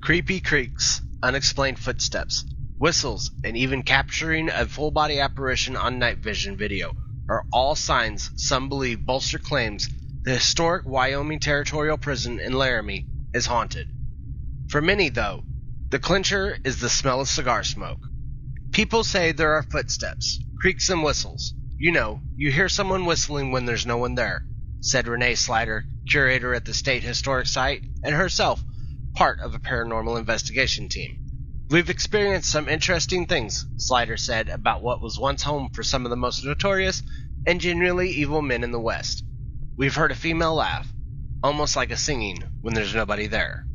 Creepy creaks, unexplained footsteps, whistles, and even capturing a full-body apparition on night vision video are all signs some believe bolster claims the historic Wyoming Territorial Prison in Laramie is haunted. For many, though, the clincher is the smell of cigar smoke. People say there are footsteps, creaks, and whistles. You know, you hear someone whistling when there's no one there, said Renee Slider, curator at the State Historic Site, and herself part of a paranormal investigation team. We've experienced some interesting things, Slider said, about what was once home for some of the most notorious and genuinely evil men in the West. We've heard a female laugh, almost like a singing when there's nobody there.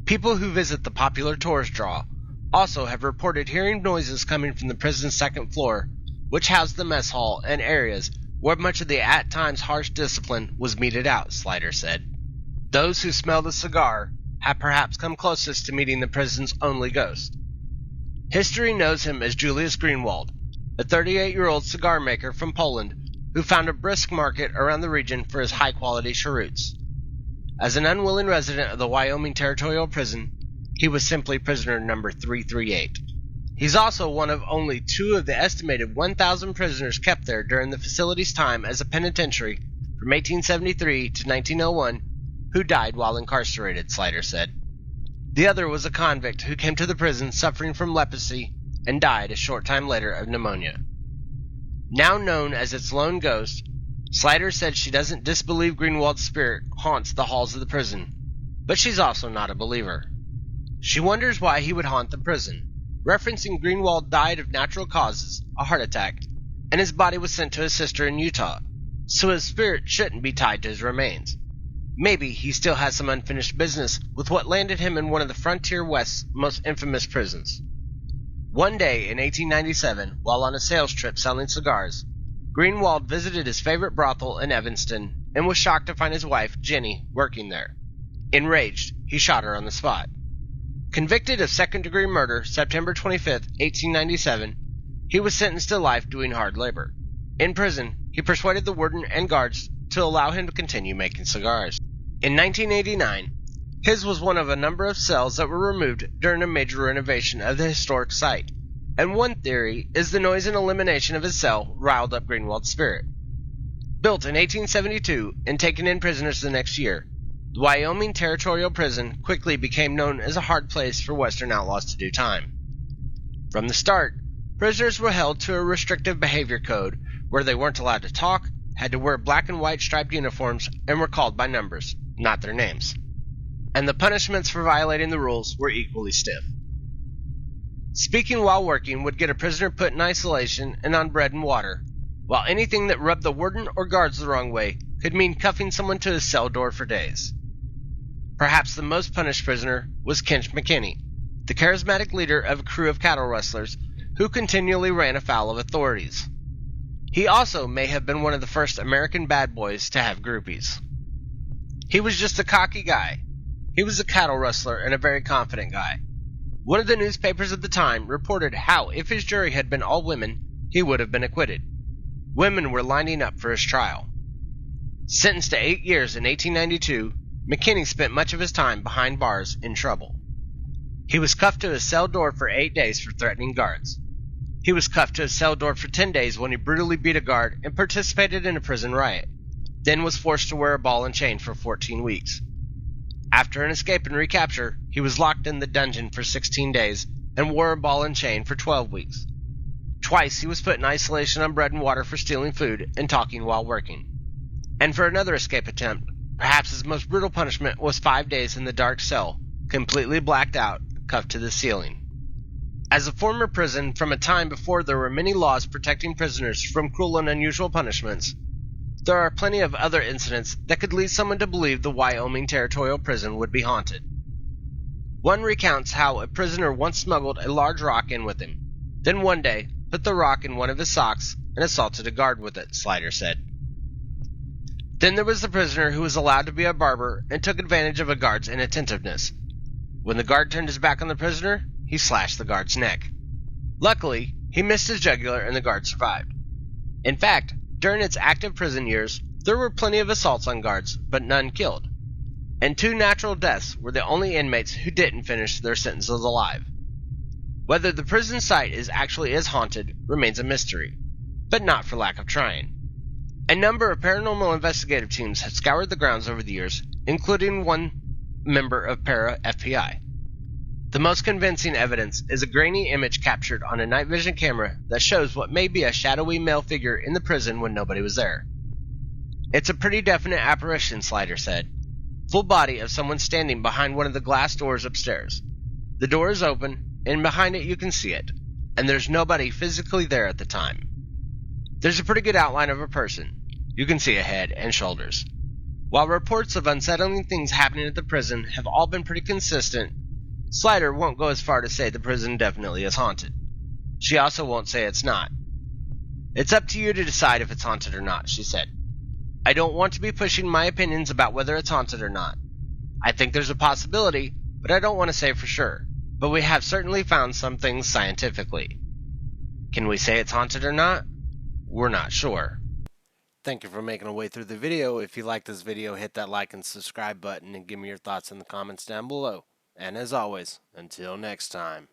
People who visit the popular tourist draw also have reported hearing noises coming from the prison's second floor, which housed the mess hall and areas where much of the at times harsh discipline was meted out, Slider said. Those who smelled a cigar have perhaps come closest to meeting the prison's only ghost. History knows him as Julius Greenwald, a 38-year-old cigar maker from Poland who found a brisk market around the region for his high-quality cheroots. As an unwilling resident of the Wyoming Territorial Prison, he was simply prisoner number 338. He's also one of only 2 of the estimated 1,000 prisoners kept there during the facility's time as a penitentiary from 1873 to 1901 who died while incarcerated, Slider said. The other was a convict who came to the prison suffering from leprosy and died a short time later of pneumonia. Now known as its lone ghost, Slider said she doesn't disbelieve Greenwald's spirit haunts the halls of the prison, but she's also not a believer. She wonders why he would haunt the prison, referencing Greenwald died of natural causes, a heart attack, and his body was sent to his sister in Utah, so his spirit shouldn't be tied to his remains. Maybe he still has some unfinished business with what landed him in one of the frontier West's most infamous prisons. One day in 1897, while on a sales trip selling cigars, Greenwald visited his favorite brothel in Evanston and was shocked to find his wife, Jenny, working there. Enraged, he shot her on the spot. Convicted of second-degree murder September 25, 1897, he was sentenced to life doing hard labor. In prison, he persuaded the warden and guards to allow him to continue making cigars. In 1989, his was one of a number of cells that were removed during a major renovation of the historic site, and one theory is the noise and elimination of his cell riled up Greenwald's spirit. Built in 1872 and taken in prisoners the next year, the Wyoming Territorial Prison quickly became known as a hard place for Western outlaws to do time. From the start, prisoners were held to a restrictive behavior code where they weren't allowed to talk, had to wear black and white striped uniforms, and were called by numbers, not their names. And the punishments for violating the rules were equally stiff. Speaking while working would get a prisoner put in isolation and on bread and water, while anything that rubbed the warden or guards the wrong way could mean cuffing someone to his cell door for days. Perhaps the most punished prisoner was Kench McKinney, the charismatic leader of a crew of cattle rustlers who continually ran afoul of authorities. He also may have been one of the first American bad boys to have groupies. He was just a cocky guy. He was a cattle rustler and a very confident guy. One of the newspapers at the time reported how if his jury had been all women, he would have been acquitted. Women were lining up for his trial. Sentenced to 8 years in 1892, McKinney spent much of his time behind bars in trouble. He was cuffed to his cell door for 8 days for threatening guards. He was cuffed to his cell door for 10 days when he brutally beat a guard and participated in a prison riot, then was forced to wear a ball and chain for 14 weeks. After an escape and recapture, he was locked in the dungeon for 16 days and wore a ball and chain for 12 weeks. Twice he was put in isolation on bread and water for stealing food and talking while working. And for another escape attempt, perhaps his most brutal punishment was 5 days in the dark cell, completely blacked out, cuffed to the ceiling. As a former prison from a time before there were many laws protecting prisoners from cruel and unusual punishments, there are plenty of other incidents that could lead someone to believe the Wyoming Territorial Prison would be haunted. One recounts how a prisoner once smuggled a large rock in with him, then one day put the rock in one of his socks and assaulted a guard with it, Slider said. Then there was the prisoner who was allowed to be a barber and took advantage of a guard's inattentiveness. When the guard turned his back on the prisoner, he slashed the guard's neck. Luckily, he missed his jugular and the guard survived. In fact, during its active prison years, there were plenty of assaults on guards, but none killed. and 2 natural deaths were the only inmates who didn't finish their sentences alive. Whether the prison site actually is haunted remains a mystery, but not for lack of trying. A number of paranormal investigative teams have scoured the grounds over the years, including one member of para-FBI. The most convincing evidence is a grainy image captured on a night vision camera that shows what may be a shadowy male figure in the prison when nobody was there. It's a pretty definite apparition, Slider said. Full body of someone standing behind one of the glass doors upstairs. The door is open, and behind it you can see it, and there's nobody physically there at the time. There's a pretty good outline of a person. You can see a head and shoulders. While reports of unsettling things happening at the prison have all been pretty consistent, Slider won't go as far to say the prison definitely is haunted. She also won't say it's not. It's up to you to decide if it's haunted or not, she said. I don't want to be pushing my opinions about whether it's haunted or not. I think there's a possibility, but I don't want to say for sure. But we have certainly found some things scientifically. Can we say it's haunted or not? We're not sure. Thank you for making a way through the video. If you like this video, hit that like and subscribe button and give me your thoughts in the comments down below. And as always, until next time.